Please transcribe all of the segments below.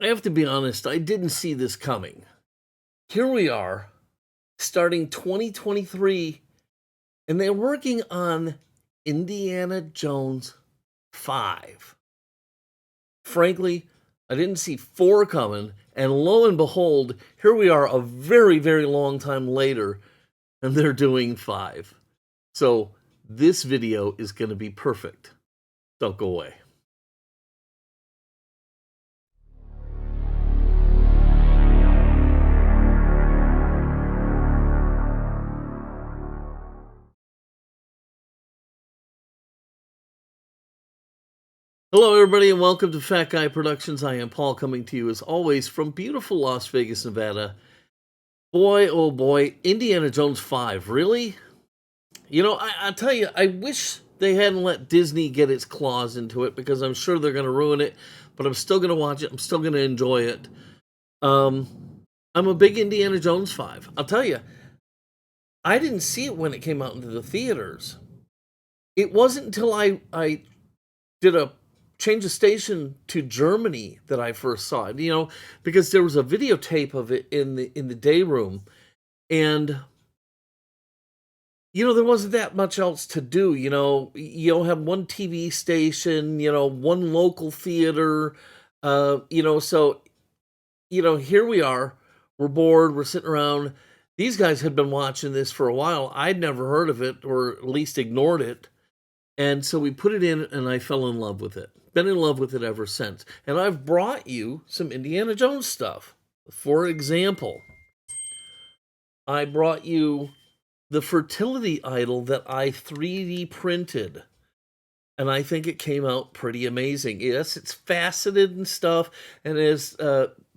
I have to be honest, I didn't see this coming. Here we are, starting 2023, and they're working on Indiana Jones 5. Frankly, I didn't see 4 coming, and lo and behold, here we are a very, very long time later, and they're doing 5. So this video is going to be perfect. Don't go away. Hello, everybody, and welcome to Fat Guy Productions. I am Paul, coming to you as always from beautiful Las Vegas, Nevada. Boy, oh boy, Indiana Jones 5, really? You know, I tell you, I wish they hadn't let Disney get its claws into it, because I'm sure they're going to ruin it, but I'm still going to watch it. I'm still going to enjoy it. Um, I'm a big Indiana Jones 5. I'll tell you, I didn't see it when it came out into the theaters. It wasn't until I did a change of station to Germany that I first saw it. Because there was a videotape of it in the day room, and there wasn't that much else to do. You don't have one TV station, one local theater, so here we are. We're bored. We're sitting around. These guys had been watching this for a while. I'd never heard of it, or at least ignored it. And so we put it in, and I fell in love with it. Been in love with it ever since. And I've brought you some Indiana Jones stuff. For example, I brought you the fertility idol that I 3D printed. And I think it came out pretty amazing. Yes, it's faceted and stuff, and it has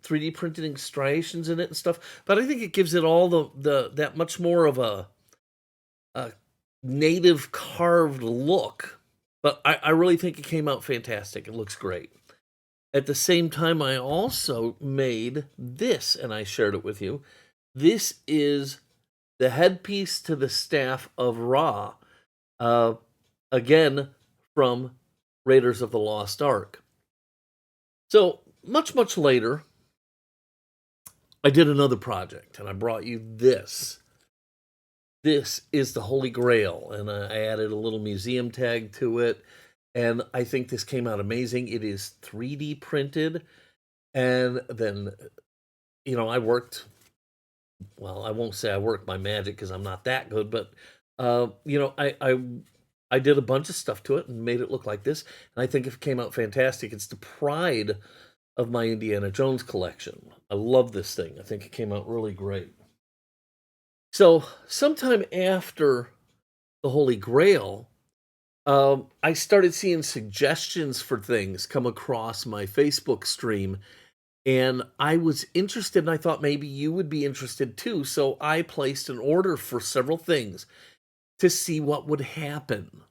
3D printed striations in it and stuff. But I think it gives it all that much more of a native carved look. But I really think it came out fantastic. It looks great. At the same time, I also made this, and I shared it with you. This is the headpiece to the staff of Ra, again from Raiders of the Lost Ark. So much later, I did another project, and I brought you this. This is the Holy Grail, and I added a little museum tag to it, and I think this came out amazing. It is 3D printed, and then, I worked, well, I won't say I worked my magic, because I'm not that good, but, I did a bunch of stuff to it and made it look like this, and I think it came out fantastic. It's the pride of my Indiana Jones collection. I love this thing. I think it came out really great. So, sometime after the Holy Grail, I started seeing suggestions for things come across my Facebook stream, and I was interested, and I thought maybe you would be interested too. So, I placed an order for several things to see what would happen.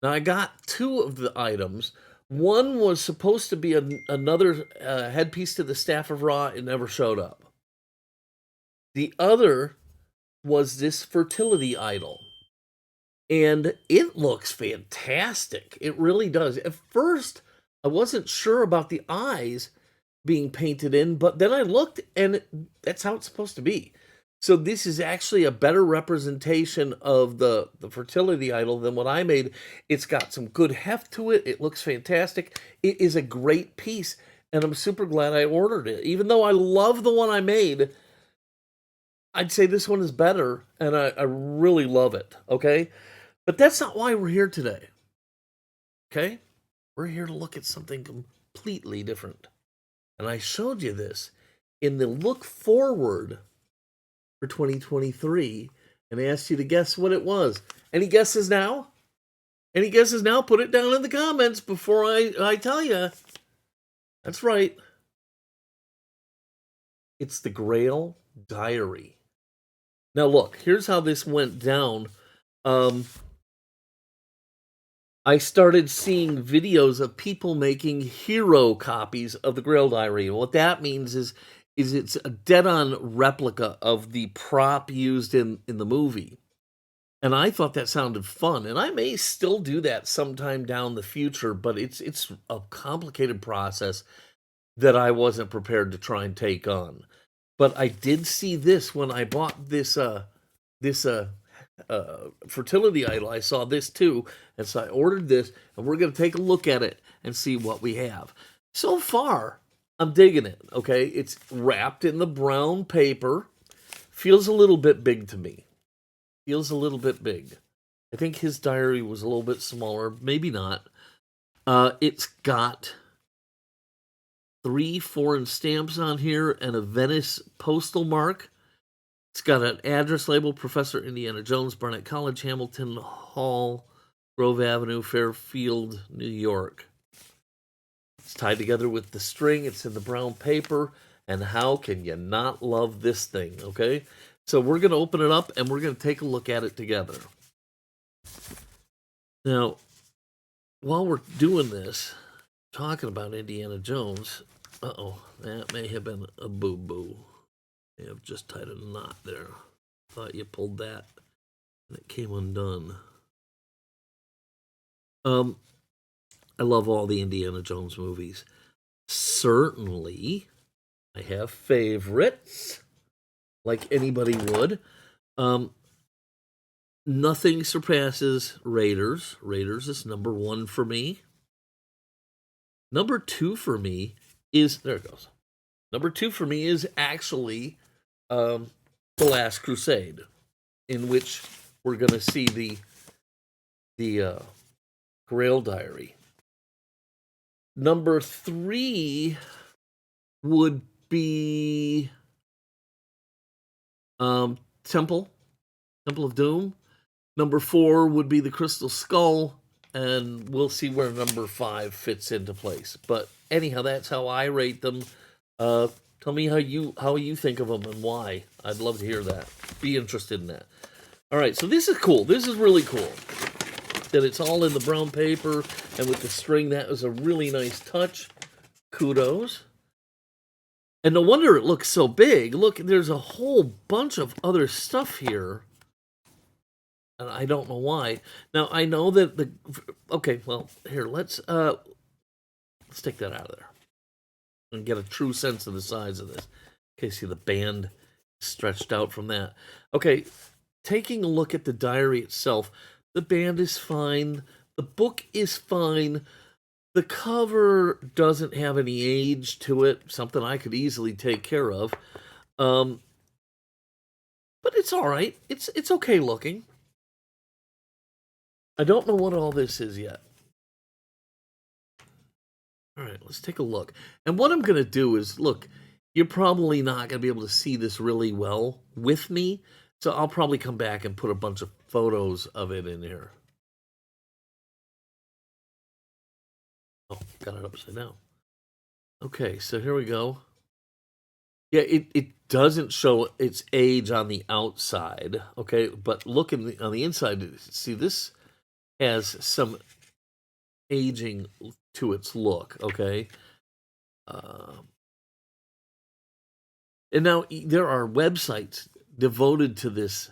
Now, I got 2 of the items. One was supposed to be another headpiece to the Staff of Ra. It never showed up. The other was this fertility idol. And it looks fantastic. It really does. At first, I wasn't sure about the eyes being painted in, but then I looked, and that's how it's supposed to be. So this is actually a better representation of the fertility idol than what I made. It's got some good heft to it. It looks fantastic. It is a great piece, and I'm super glad I ordered it. Even though I love the one I made, I'd say this one is better, and I really love it, okay? But that's not why we're here today, okay? We're here to look at something completely different. And I showed you this in the look forward for 2023, and asked you to guess what it was. Any guesses now? Any guesses now? Put it down in the comments before I tell you. That's right. It's the Grail Diary. Now look, here's how this went down. I started seeing videos of people making hero copies of the Grail Diary. And what that means is it's a dead-on replica of the prop used in the movie. And I thought that sounded fun, and I may still do that sometime down the future, but it's a complicated process. that I wasn't prepared to try and take on. But I did see this when I bought this fertility idol. I saw this too, and so I ordered this, and we're going to take a look at it and see what we have. So far, I'm digging it. Okay, it's wrapped in the brown paper. Feels a little bit big to me. Feels a little bit big. I think his diary was a little bit smaller. Maybe not. It's got 3 foreign stamps on here and a Venice postal mark. It's got an address label, Professor Indiana Jones, Barnett College, Hamilton Hall, Grove Avenue, Fairfield, New York. It's tied together with the string. It's in the brown paper. And how can you not love this thing, okay? So we're going to open it up, and we're going to take a look at it together. Now, while we're doing this, talking about Indiana Jones, that may have been a boo-boo. May have just tied a knot there. Thought you pulled that, and it came undone. I love all the Indiana Jones movies. Certainly, I have favorites, like anybody would. Nothing surpasses Raiders. Raiders is number 1 for me. Number 2 for me is, there it goes. Number 2 for me is actually The Last Crusade, in which we're going to see the Grail Diary. Number 3 would be Temple of Doom. Number 4 would be the Crystal Skull, and we'll see where number 5 fits into place. But anyhow, that's how I rate them. Tell me how you think of them and why. I'd love to hear that. Be interested in that. All right, so this is cool. This is really cool. That it's all in the brown paper and with the string. That was a really nice touch. Kudos. And no wonder it looks so big. Look, there's a whole bunch of other stuff here. And I don't know why. Now, I know that okay, well, here, let's take that out of there. And get a true sense of the size of this. Okay, see the band stretched out from that. Okay, taking a look at the diary itself, the band is fine. The book is fine. The cover doesn't have any age to it, something I could easily take care of. But it's all right. It's okay looking. I don't know what all this is yet. All right, let's take a look. And what I'm going to do is, look, you're probably not going to be able to see this really well with me, so I'll probably come back and put a bunch of photos of it in here. Oh, got it upside down. Okay, so here we go. Yeah, it doesn't show its age on the outside, okay? But look on the inside, see, this has some aging to its look, okay? And now there are websites devoted to this,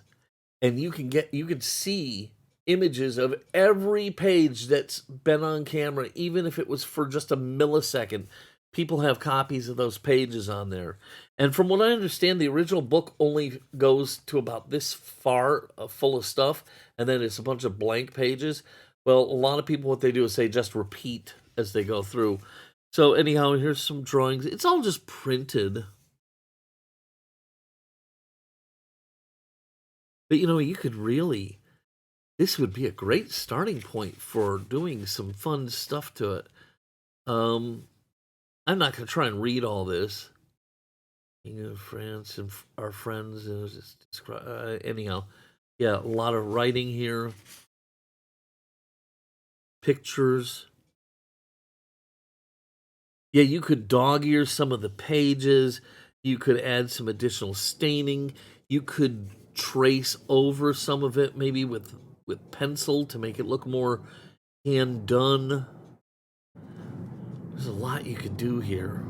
and you can see images of every page that's been on camera, even if it was for just a millisecond. People have copies of those pages on there. And from what I understand, the original book only goes to about this far full of stuff, and then it's a bunch of blank pages. Well, a lot of people, what they do is they just repeat as they go through. So anyhow, here's some drawings. It's all just printed. But, you could really, this would be a great starting point for doing some fun stuff to it. I'm not going to try and read all this. King of France and our friends. Anyhow, yeah, a lot of writing here. Pictures. Yeah, you could dog-ear some of the pages. You could add some additional staining. You could trace over some of it, maybe with pencil to make it look more hand-done. There's a lot you could do here.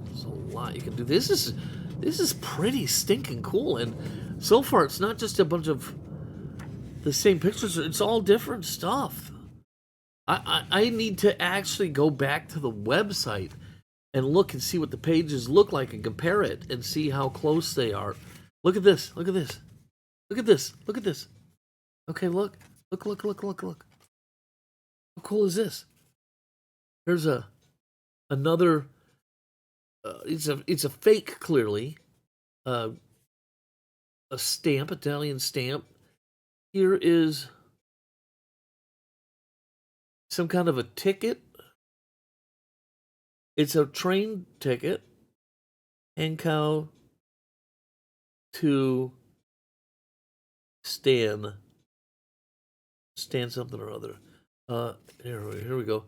There's a lot you can do. This is pretty stinking cool, and so far it's not just a bunch of the same pictures. It's all different stuff. I need to actually go back to the website and look and see what the pages look like and compare it and see how close they are. Look at this. Look at this. Look at this. Look at this. Okay, look. Look, look, look, look, look. How cool is this? There's another it's a fake, clearly. Uh, a stamp, Italian stamp. Here is some kind of a ticket. It's a train ticket. Hankow to Stan something or other. Here we go.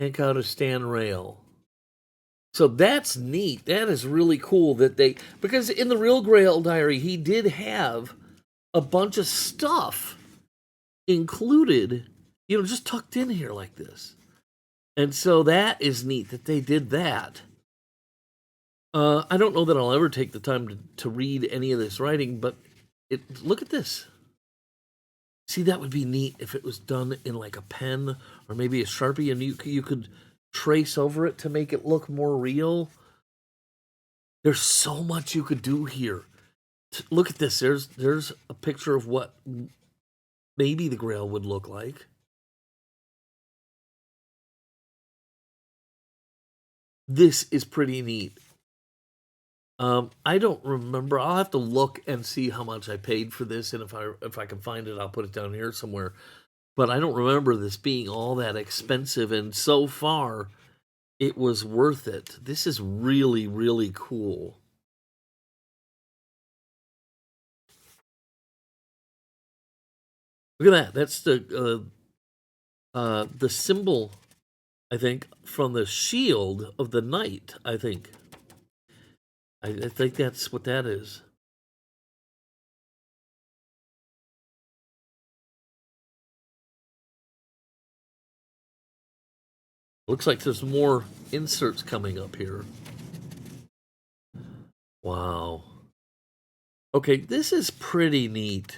Hankow to Stan Rail. So that's neat. That is really cool that they, because in the real Grail Diary, he did have a bunch of stuff included, just tucked in here like this. And so that is neat that they did that. I don't know that I'll ever take the time to read any of this writing, but look at this. See, that would be neat if it was done in like a pen or maybe a Sharpie, and you could trace over it to make it look more real. There's so much you could do here. Look at this. There's a picture of what maybe the Grail would look like. This is pretty neat. I don't remember. I'll have to look and see how much I paid for this, and if I can find it, I'll put it down here somewhere. But I don't remember this being all that expensive, and so far, it was worth it. This is really, really cool. Look at that. That's the symbol, I think, from the shield of the knight, I think. I think that's what that is. Looks like there's more inserts coming up here. Wow. Okay, this is pretty neat.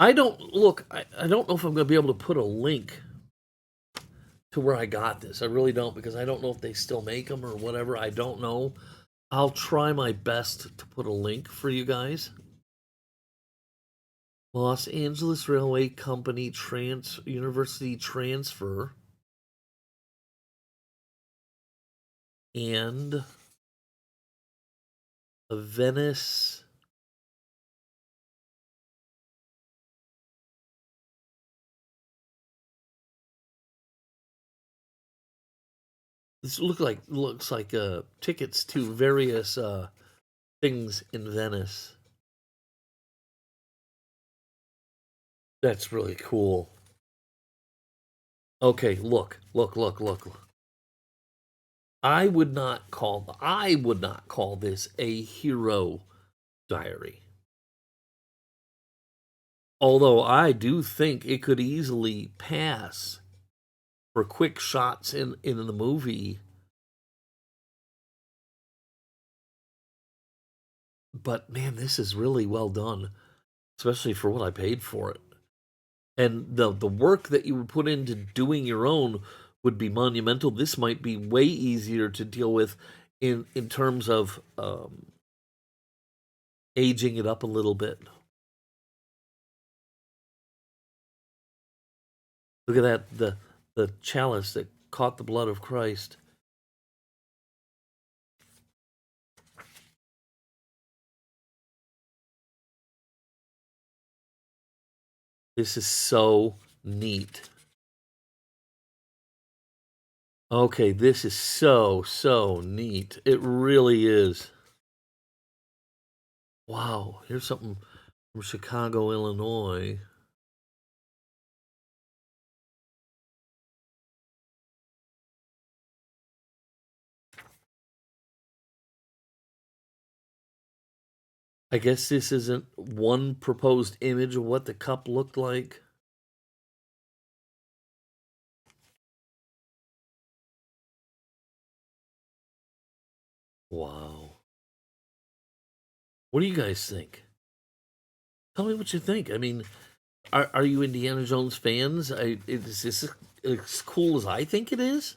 I don't know if I'm going to be able to put a link to where I got this. I really don't, because I don't know if they still make them or whatever. I don't know. I'll try my best to put a link for you guys. Los Angeles Railway Company University transfer. And a Venice. This looks like tickets to various things in Venice. That's really cool. Okay, look. I would not call this a hero diary. Although I do think it could easily pass for quick shots in the movie. But man, this is really well done, especially for what I paid for it. And the work that you would put into doing your own would be monumental. This might be way easier to deal with in terms of aging it up a little bit. Look at that, the chalice that caught the blood of Christ. This is so neat. Okay, this is so neat. It really is. Wow, here's something from Chicago, Illinois. I guess this isn't one proposed image of what the cup looked like. Wow. What do you guys think? Tell me what you think. I mean, Are you Indiana Jones fans? Is this as cool as I think it is?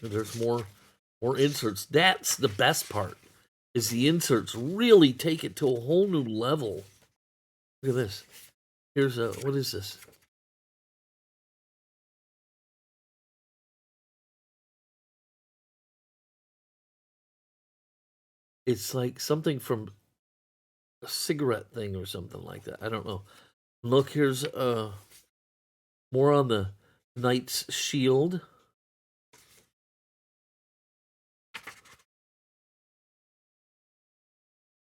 There's more inserts. That's the best part. Is the inserts really take it to a whole new level? Look at this. Here's a what is this? It's like something from a cigarette thing or something like that. I don't know. Look, here's more on the knight's shield.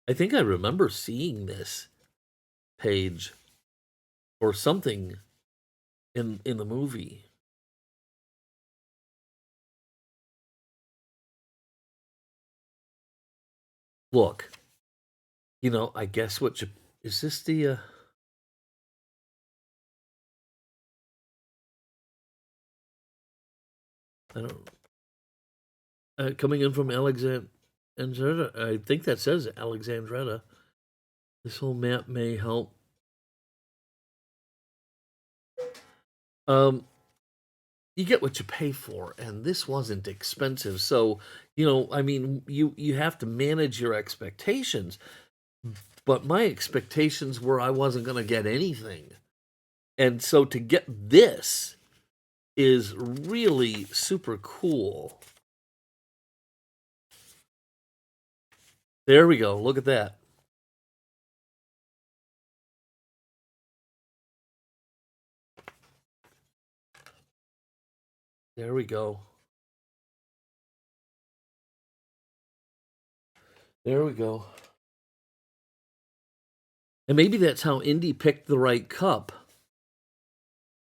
I think I remember seeing this page or something in the movie. Look, I guess what you is this the I don't coming in from Alexandretta. I think that says Alexandretta. This whole map may help. Um, you get what you pay for, and this wasn't expensive. So, I mean, you have to manage your expectations. But my expectations were I wasn't going to get anything, and so to get this is really super cool. There we go. Look at that. There we go. There we go. And maybe that's how Indy picked the right cup,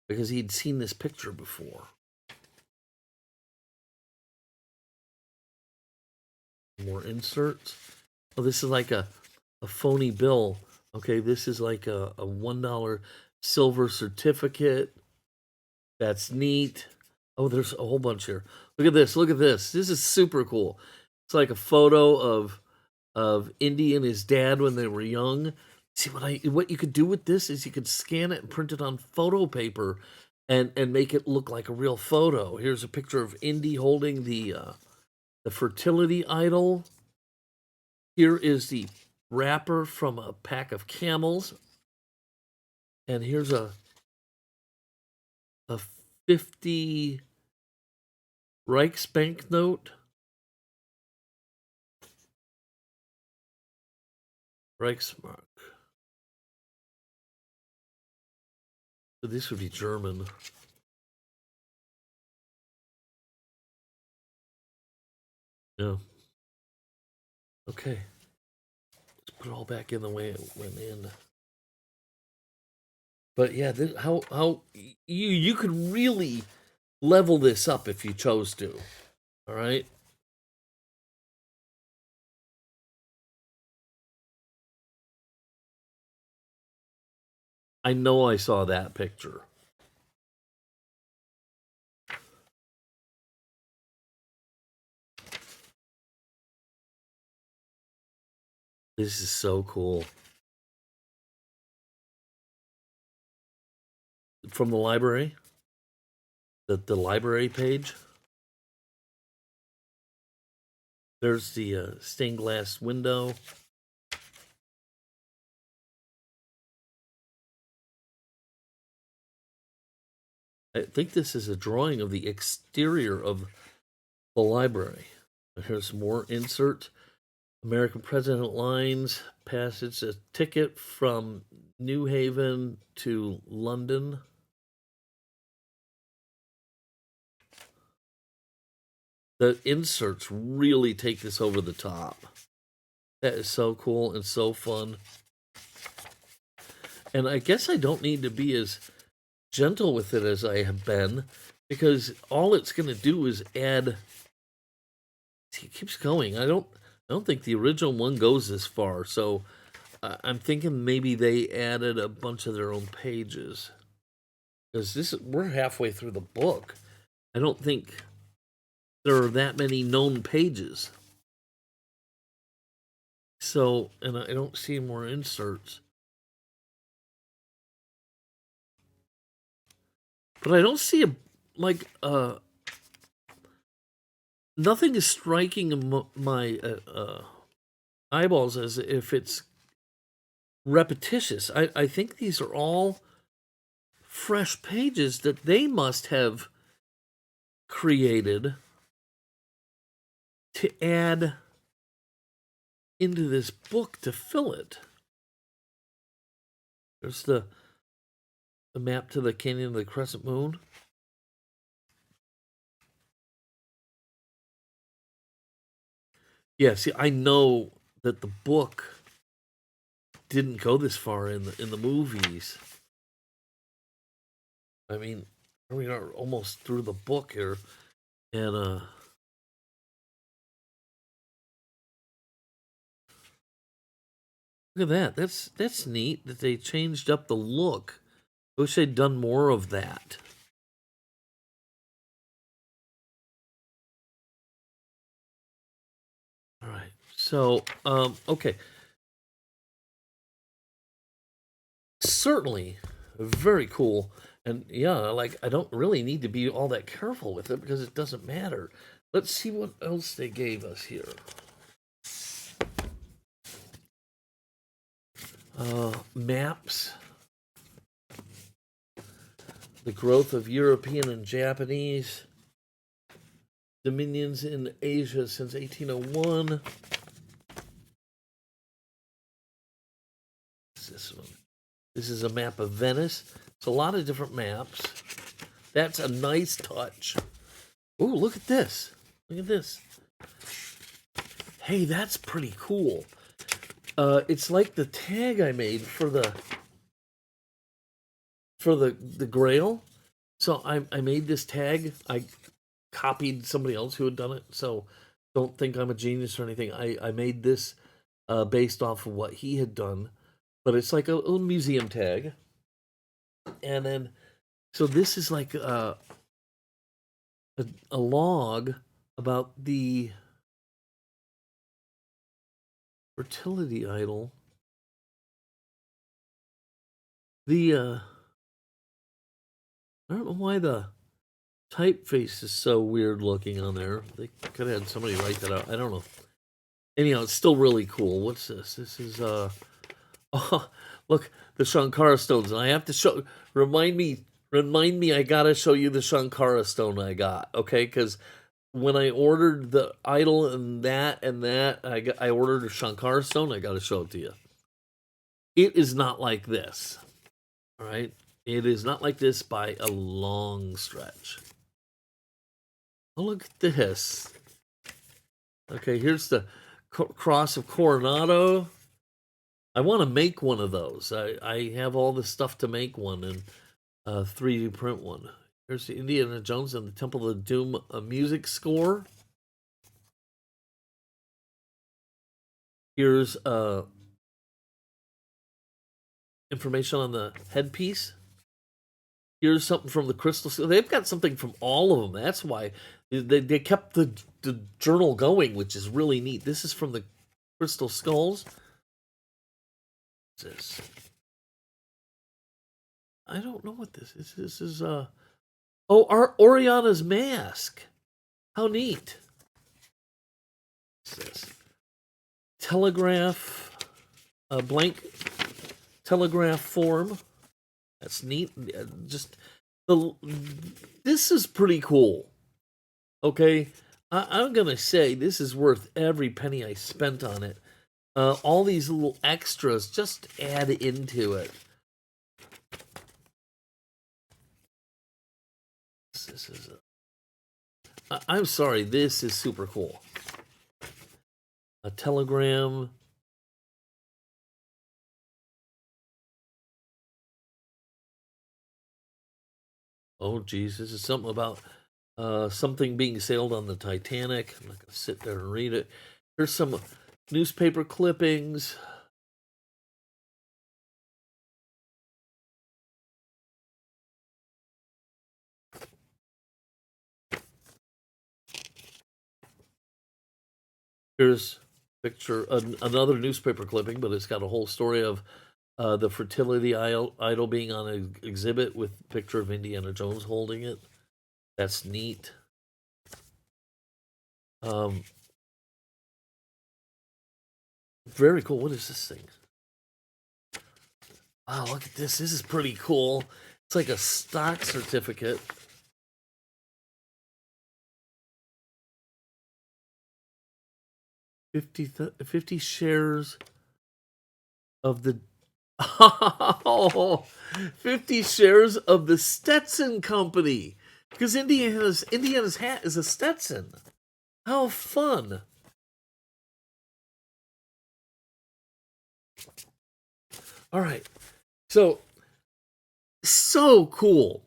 because he'd seen this picture before. More inserts. Oh, this is like a phony bill. Okay, this is like a $1 silver certificate. That's neat. Oh, there's a whole bunch here. Look at this. Look at this. This is super cool. It's like a photo of Indy and his dad when they were young. See what you could do with this is you could scan it and print it on photo paper and make it look like a real photo. Here's a picture of Indy holding the fertility idol. Here is the wrapper from a pack of camels. And here's a 50 Reichsbank note. Reichsmark. So this would be German. Yeah. Okay. Let's put it all back in the way it went in. But yeah, how you could really level this up if you chose to. All right. I know I saw that picture. This is so cool. From the library, the library page. There's the stained glass window. I think this is a drawing of the exterior of the library. And here's more insert. American President lines, passage, a ticket from New Haven to London. The inserts really take this over the top. That is so cool and so fun. And I guess I don't need to be as gentle with it as I have been, because all it's going to do is add. See, it keeps going. I don't think the original one goes this far, so I'm thinking maybe they added a bunch of their own pages, because we're halfway through the book. I don't think there are that many known pages. So, and I don't see more inserts. But I don't see nothing is striking my eyeballs as if it's repetitious. I think these are all fresh pages that they must have created to add into this book to fill it. There's the map to the Canyon of the Crescent Moon. Yeah, see, I know that the book didn't go this far in the movies. I mean, we are almost through the book here, and look at that. That's neat that they changed up the look. I wish they'd done more of that. All right. So, okay. Certainly very cool. And yeah, like I don't really need to be all that careful with it because it doesn't matter. Let's see what else they gave us here. Maps. The growth of European and Japanese dominions in Asia since 1801. What's this one? This is a map of Venice. It's a lot of different maps. That's a nice touch. Oh, look at this. Look at this. Hey, that's pretty cool. It's like the tag I made for the Grail. So I made this tag. I copied somebody else who had done it. So don't think I'm a genius or anything. I made this based off of what he had done. But it's like a little museum tag. And then, so this is like a log about the fertility idol. I don't know why the typeface is so weird looking on there. They could have had somebody write that out. I don't know. Anyhow, it's still really cool. What's this? This is oh, look, the Shankara stones. And I have to show. Remind me. I gotta show you the Shankara stone I got. Okay, because when I ordered the idol and that, I ordered a Shankara stone. I gotta show it to you. It is not like this. All right, it is not like this by a long stretch. Oh, look at this. Okay, here's the cross of Coronado. I want to make one of those. I have all the stuff to make one and 3D print one. Here's the Indiana Jones and the Temple of Doom music score. Here's information on the headpiece. Here's something from the Crystal Skull. They've got something from all of them. That's why they kept the journal going, which is really neat. This is from the Crystal Skulls. What's this? I don't know what this is. This is Oriana's mask. How neat. What's this? Telegraph, a blank telegraph form. That's neat. Just this is pretty cool. Okay, I'm gonna say this is worth every penny I spent on it. All these little extras just add into it. This is I'm sorry, this is super cool. A telegram. Oh, geez, this is something about something being sailed on the Titanic. I'm not going to sit there and read it. Here's some newspaper clippings. Here's a picture, another newspaper clipping, but it's got a whole story of The fertility idol being on an exhibit with a picture of Indiana Jones holding it. That's neat. Very cool. What is this thing? Wow, look at this. This is pretty cool. It's like a stock certificate. 50 shares of the 50 shares of the Stetson Company. Because Indiana's hat is a Stetson. How fun. All right. So cool.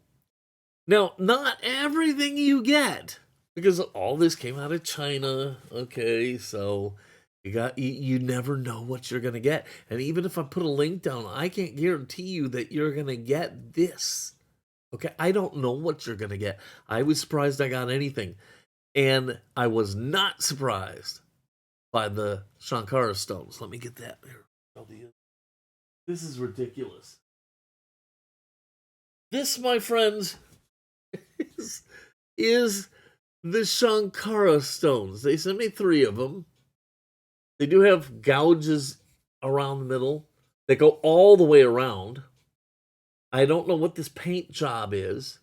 Now, not everything you get, because all this came out of China. Okay, so you never know what you're gonna get. And even if I put a link down, I can't guarantee you that you're gonna get this. Okay, I don't know what you're gonna get. I was surprised I got anything. And I was not surprised by the Shankara stones. Let me get that here. This is ridiculous. This, my friends, is the Shankara stones. They sent me 3 of them. They do have gouges around the middle that go all the way around. I don't know what this paint job is.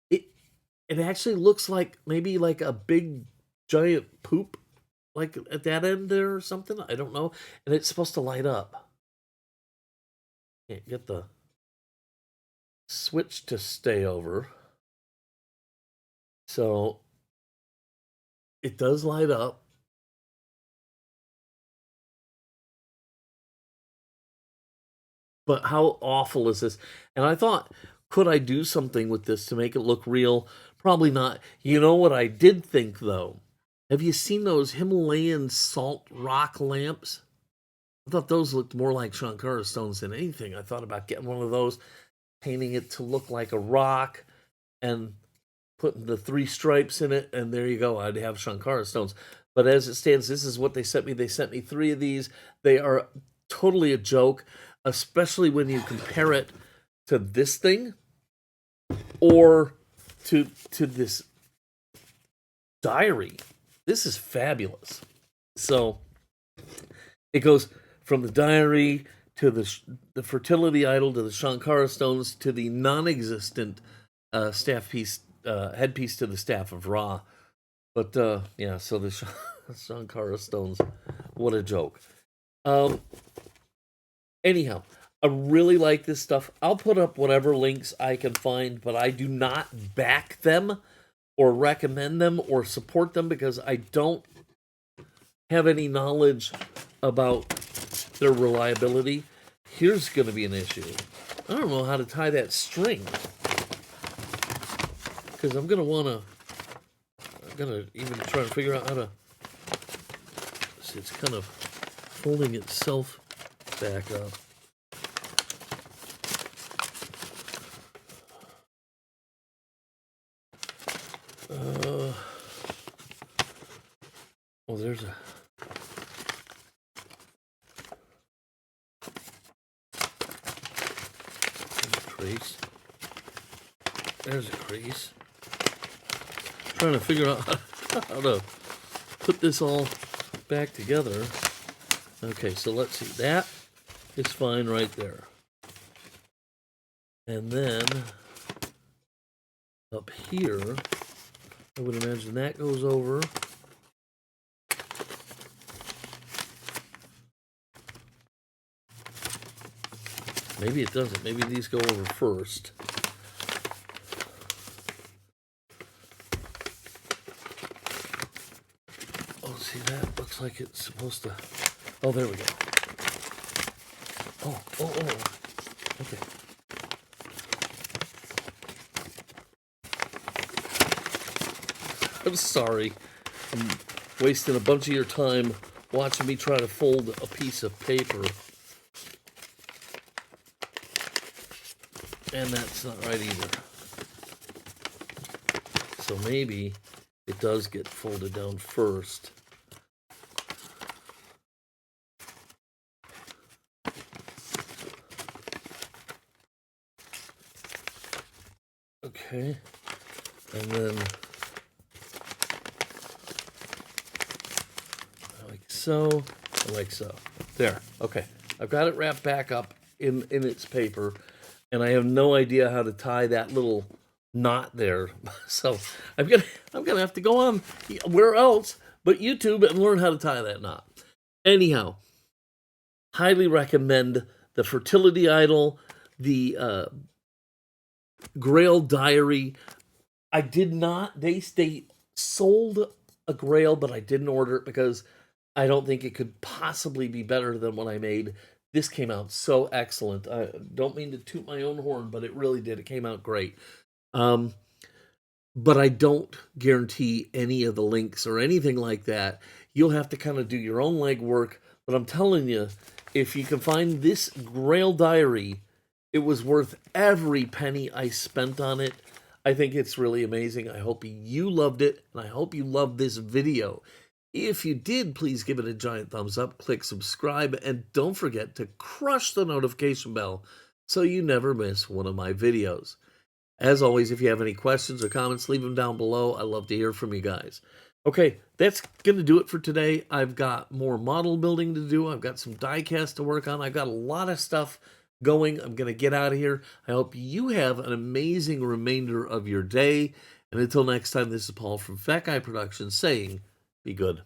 It actually looks like maybe like a big giant poop, like at that end there or something. I don't know. And it's supposed to light up. Can't get the switch to stay over. So it does light up. But how awful is this? And I thought, could I do something with this to make it look real? Probably not. You know what I did think, though? Have you seen those Himalayan salt rock lamps? I thought those looked more like Shankara stones than anything. I thought about getting one of those, painting it to look like a rock, and putting the 3 stripes in it, and there you go. I'd have Shankara stones. But as it stands, this is what they sent me. They sent me 3 of these. They are totally a joke, especially when you compare it to this thing or to this diary. This is fabulous. So it goes from the diary to the fertility idol to the Shankara stones to the non-existent staff piece, headpiece to the staff of Ra. But yeah, so the Shankara stones, what a joke. Anyhow, I really like this stuff. I'll put up whatever links I can find, but I do not back them or recommend them or support them because I don't have any knowledge about their reliability. Here's going to be an issue. I don't know how to tie that string because I'm going to even try to figure out how to. See, it's kind of folding itself back up. Well, there's a crease. There's a crease. Trying to figure out how to put this all back together. Okay, so let's see. That is fine right there. And then up here, I would imagine that goes over. Maybe it doesn't. Maybe these go over first. Oh, see, that looks like it's supposed to. Oh, there we go. Oh. Okay. I'm sorry. I'm wasting a bunch of your time watching me try to fold a piece of paper. And that's not right either. So maybe it does get folded down first. Okay. And then like so, like so. There. Okay. I've got it wrapped back up in its paper, and I have no idea how to tie that little knot there. So I'm gonna have to go on where else but YouTube and learn how to tie that knot. Anyhow, highly recommend the Fertility Idol, the Grail Diary. I did not. They sold a Grail, but I didn't order it because I don't think it could possibly be better than what I made. This came out so excellent. I don't mean to toot my own horn, but it really did. It came out great. But I don't guarantee any of the links or anything like that. You'll have to kind of do your own legwork. But I'm telling you, if you can find this Grail Diary, it was worth every penny I spent on it. I think it's really amazing. I hope you loved it, and I hope you loved this video. If you did, please give it a giant thumbs up, click subscribe, and don't forget to crush the notification bell so you never miss one of my videos. As always, if you have any questions or comments, leave them down below. I love to hear from you guys. Okay, that's going to do it for today. I've got more model building to do. I've got some die cast to work on. I've got a lot of stuff going. I'm going to get out of here. I hope you have an amazing remainder of your day. And until next time, this is Paul from Fat Guy Productions saying, be good.